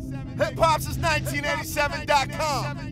Hip-hop since 1987.com.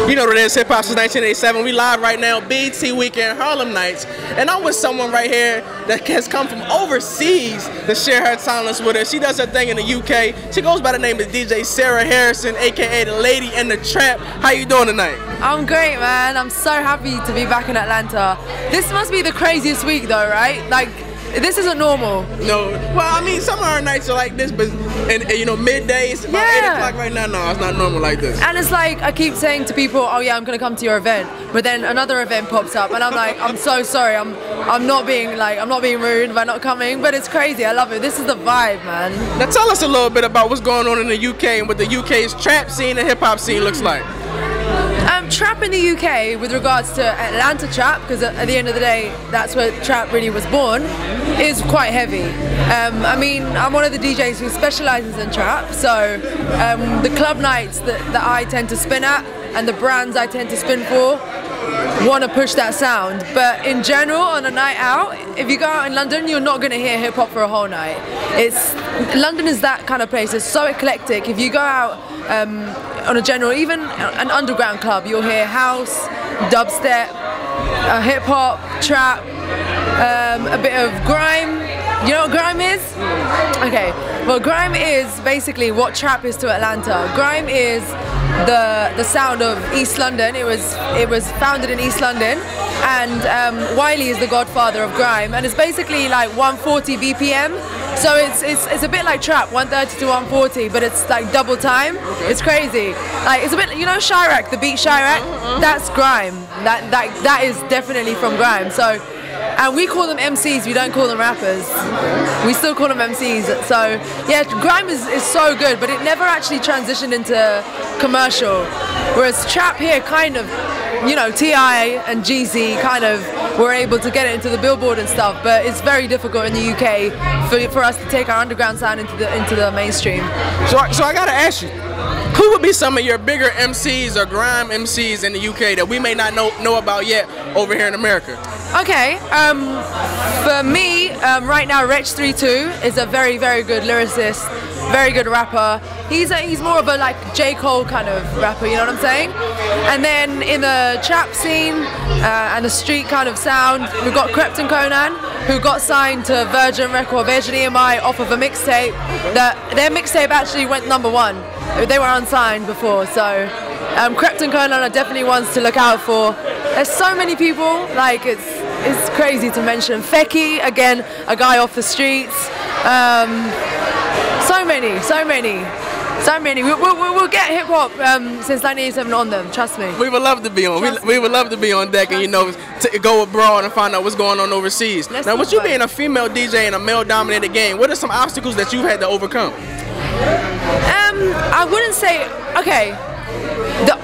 You know what it is, hip-hop since 1987. We live right now, BT Weekend Harlem Nights. And I'm with someone right here that has come from overseas to share her talents with us. She does her thing in the UK. She goes by the name of DJ Sarah Harrison, aka the Lady in the Trap. How you doing tonight? I'm great, man. I'm so happy to be back in Atlanta. This must be the craziest week though, right? Like, this isn't normal. No, well, I mean, some of our nights are like this, but you know, midday, it's about 8 o'clock right now. No, it's not normal like this. And it's like, I keep saying to people, oh yeah, I'm gonna come to your event, but then another event pops up, and I'm like, I'm so sorry, I'm not being rude by not coming, but it's crazy. I love it. This is the vibe, man. Now tell us a little bit about what's going on in the UK and what the UK's trap scene and hip hop scene looks like. Trap in the UK, with regards to Atlanta trap, because at the end of the day, that's where trap really was born, is quite heavy. I mean, I'm one of the DJs who specializes in trap, so the club nights that I tend to spin at and the brands I tend to spin for want to push that sound. But in general, on a night out, if you go out in London, you're not going to hear hip hop for a whole night. London is that kind of place. It's so eclectic. If you go out on a general, even an underground club, you'll hear house, dubstep, hip hop, trap, a bit of grime. You know what grime is? Okay, well, grime is basically what trap is to Atlanta. Grime is the sound of East London. It was founded in East London, and Wiley is the godfather of grime, and it's basically like 140 BPM. So it's a bit like trap, 130 to 140, but it's like double time. Okay. It's crazy. Like, it's a bit, you know, Chirac, the beat Chirac. That's grime. That is definitely from grime. So. And we call them MCs, we don't call them rappers. We still call them MCs. So yeah, grime is so good, but it never actually transitioned into commercial. Whereas trap here kind of, you know, T.I. and Jeezy kind of were able to get it into the Billboard and stuff, but it's very difficult in the UK for us to take our underground sound into the mainstream. So I gotta ask you, who would be some of your bigger MCs or grime MCs in the UK that we may not know about yet over here in America? Okay, for me, right now, Wretch32 is a very, very good lyricist, very good rapper. He's more of a like J. Cole kind of rapper, you know what I'm saying? And then in the trap scene and the street kind of sound, we've got Crept and Conan, who got signed to Virgin EMI off of a mixtape. Their mixtape actually went #1. They were unsigned before, so Crept and Conan are definitely ones to look out for. There's so many people, like it's crazy to mention. Fecky, again, a guy off the streets. So many. We'll get hip hop since 1987 on them. Trust me. We would love to be on. We would love to be on deck and, you know, to go abroad and find out what's going on overseas. Now, with you being a female DJ in a male-dominated game, what are some obstacles that you've had to overcome? I wouldn't say. Okay.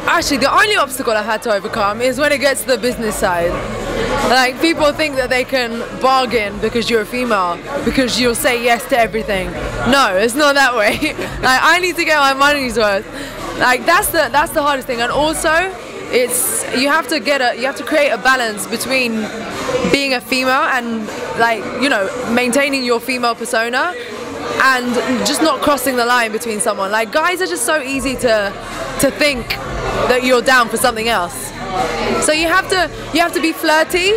Actually, the only obstacle I've had to overcome is when it gets to the business side. Like, people think that they can bargain because you're a female, because you'll say yes to everything. No, it's not that way. Like, I need to get my money's worth. Like, that's the hardest thing. And also, you have to create a balance between being a female and, like, you know, maintaining your female persona and just not crossing the line between someone. Like, guys are just so easy to think that you're down for something else. So you have to be flirty,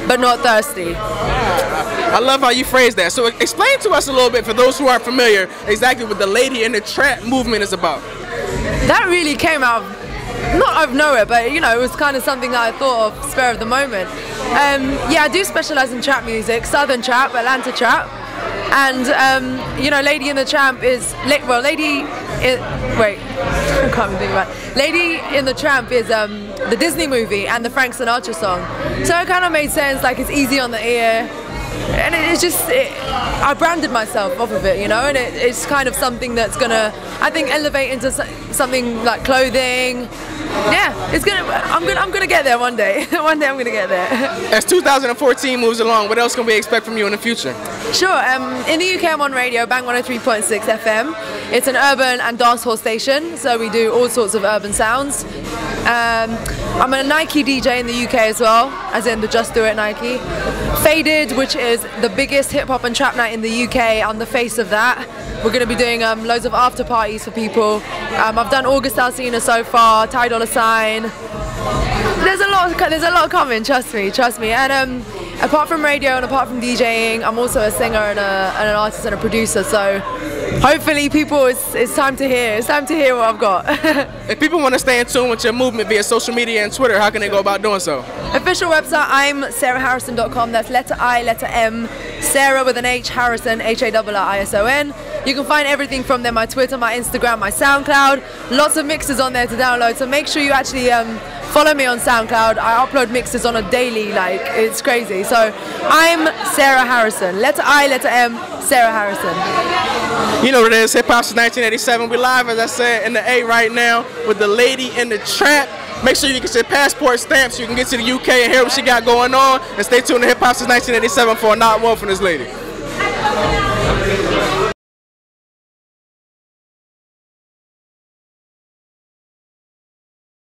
but not thirsty. I love how you phrase that. So explain to us a little bit, for those who aren't familiar, exactly what the Lady in the Trap movement is about. That really came out, not out of nowhere, but you know, it was kind of something that I thought of spur of the moment. Yeah, I do specialize in trap music, Southern trap, Atlanta trap. And you know, Lady in the Tramp is I can't even think about it. Lady in the Tramp is the Disney movie and the Frank Sinatra song. So it kind of made sense, like it's easy on the ear. And I branded myself off of it, you know, and it's kind of something that's gonna, I think, elevate into something like clothing. Yeah, I'm gonna get there one day. One day I'm gonna get there. As 2014 moves along, what else can we expect from you in the future? Sure. In the UK, I'm on radio, Bang 103.6 FM. It's an urban and dancehall station, so we do all sorts of urban sounds. I'm a Nike DJ in the UK as well, as in the Just Do It Nike. Faded, which is the biggest hip hop and trap night in the UK. I'm the face of that. We're going to be doing loads of after parties for people. I've done August Alsina so far, Ty Dolla $ign. There's a lot coming. Trust me. And apart from radio and apart from DJing, I'm also a singer and an artist and a producer. So hopefully, people, it's time to hear. It's time to hear what I've got. If people want to stay in tune with your movement via social media and Twitter, how can they go about doing so? Official website, I'm sarahharrison.com. That's letter I, letter M, Sarah with an H, Harrison, Harrison. You can find everything from there, my Twitter, my Instagram, my SoundCloud. Lots of mixes on there to download, so make sure you actually follow me on SoundCloud. I upload mixes on a daily, like, it's crazy. So I'm Sarah Harrison. Letter I, letter M, Sarah Harrison. You know what it is, hip hop since 1987. We live, as I said, in the A right now with the lady in the trap. Make sure you get your passport stamp so you can get to the UK and hear what she got going on. And stay tuned to Hip Hop since 1987 for a not one from this lady.